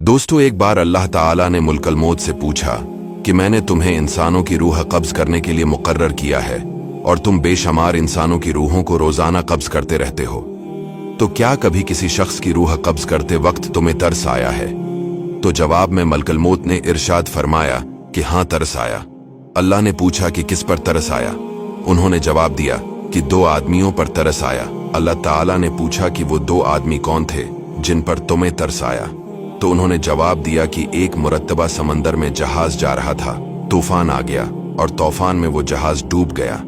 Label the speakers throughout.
Speaker 1: दोस्तों, एक बार अल्लाह ताला ने मुल्कल मौत से पूछा कि मैंने तुम्हें इंसानों की रूह कब्ज करने के लिए मुकर्रर किया है और तुम बेशुमार इंसानों की रूहों को रोजाना कब्ज करते रहते हो, तो क्या कभी किसी शख्स की रूह कब्ज करते वक्त तुम्हें तरस आया है? तो जवाब में मलकल मौत ने इरशाद फरमाया कि हाँ, तरस आया। अल्लाह ने पूछा कि किस पर तरस आया? उन्होंने जवाब दिया कि 2 आदमियों पर तरस आया। अल्लाह ताला ने पूछा कि वो 2 आदमी कौन थे जिन पर तुम्हें तरस आया? तो उन्होंने जवाब दिया कि एक मुरत्तबा समंदर में जहाज जा रहा था, तूफान आ गया और तूफान में वो जहाज डूब गया।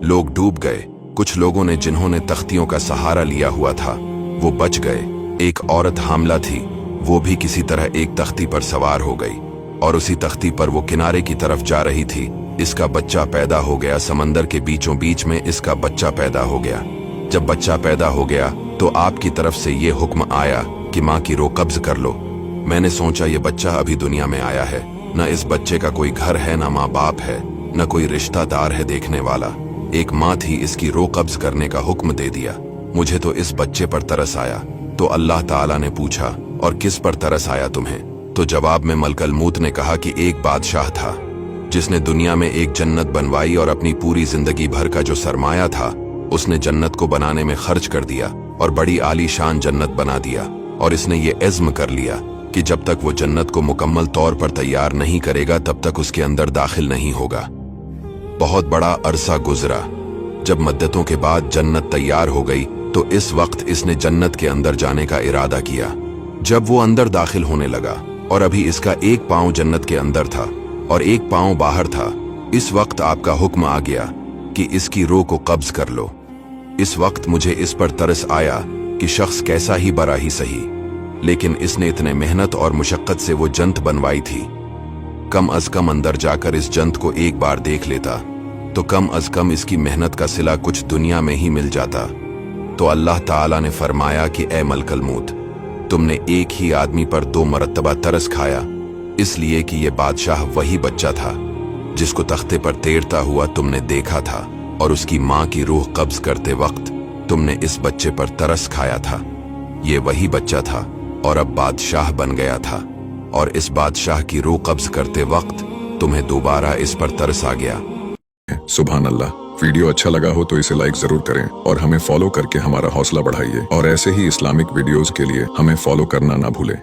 Speaker 1: लोग डूब गए। कुछ लोगों ने जिन्होंने तख्तियों का सहारा लिया हुआ था वो बच गए। एक औरत हामला थी, वो भी किसी तरह एक तख्ती पर सवार हो गई और उसी तख्ती पर वो किनारे की तरफ जा रही थी। इसका बच्चा पैदा हो गया। समंदर के बीचों बीच में इसका बच्चा पैदा हो गया। जब बच्चा पैदा हो गया तो आपकी तरफ से ये हुक्म आया कि माँ की रूह कब्ज कर लो। मैंने सोचा ये बच्चा अभी दुनिया में आया है, न इस बच्चे का कोई घर है, न माँ बाप है, न कोई रिश्तेदार है देखने वाला। एक माँ थी, इसकी रूह कब्ज करने का हुक्म दे दिया। मुझे तो इस बच्चे पर तरस आया। तो अल्लाह ताला ने पूछा, और किस पर तरस आया तुम्हें? तो जवाब में मलकल मौत ने कहा कि एक बादशाह था जिसने दुनिया में एक जन्नत बनवाई और अपनी पूरी जिंदगी भर का जो सरमाया था उसने जन्नत को बनाने में खर्च कर दिया और बड़ी आलीशान जन्नत बना दिया। और इसने ये इज़्म कर लिया कि जब तक वो जन्नत को मुकम्मल तौर पर तैयार नहीं करेगा तब तक उसके अंदर दाखिल नहीं होगा। बहुत बड़ा अरसा गुजरा। जब मद्दतों के बाद जन्नत तैयार हो गई तो इस वक्त इसने जन्नत के अंदर जाने का इरादा किया। जब वो अंदर दाखिल होने लगा और अभी इसका एक पांव जन्नत के अंदर था और एक पांव बाहर था, इस वक्त आपका हुक्म आ गया कि इसकी रूह को कब्ज कर लो। इस वक्त मुझे इस पर तरस आया कि शख्स कैसा ही बड़ा ही सही, लेकिन इसने इतने मेहनत और मुशक्कत से वो जन्नत बनवाई थी। कम अज कम अंदर जाकर इस जन्नत को एक बार देख लेता तो कम अज कम इसकी मेहनत का सिला कुछ दुनिया में ही मिल जाता। तो अल्लाह ताला ने फरमाया कि ए मलकल मौत, तुमने एक ही आदमी पर 2 मरतबा तरस खाया, इसलिए कि ये बादशाह वही बच्चा था जिसको तख्ते पर तैरता हुआ तुमने देखा था और उसकी माँ की रूह कब्ज करते वक्त तुमने इस बच्चे पर तरस खाया था। ये वही बच्चा था और अब बादशाह बन गया था और इस बादशाह की रूह कब्ज करते वक्त तुम्हें दोबारा इस पर तरस आ गया।
Speaker 2: सुभान अल्लाह। वीडियो अच्छा लगा हो तो इसे लाइक जरूर करें और हमें फॉलो करके हमारा हौसला बढ़ाइए, और ऐसे ही इस्लामिक वीडियोस के लिए हमें फॉलो करना ना भूलें।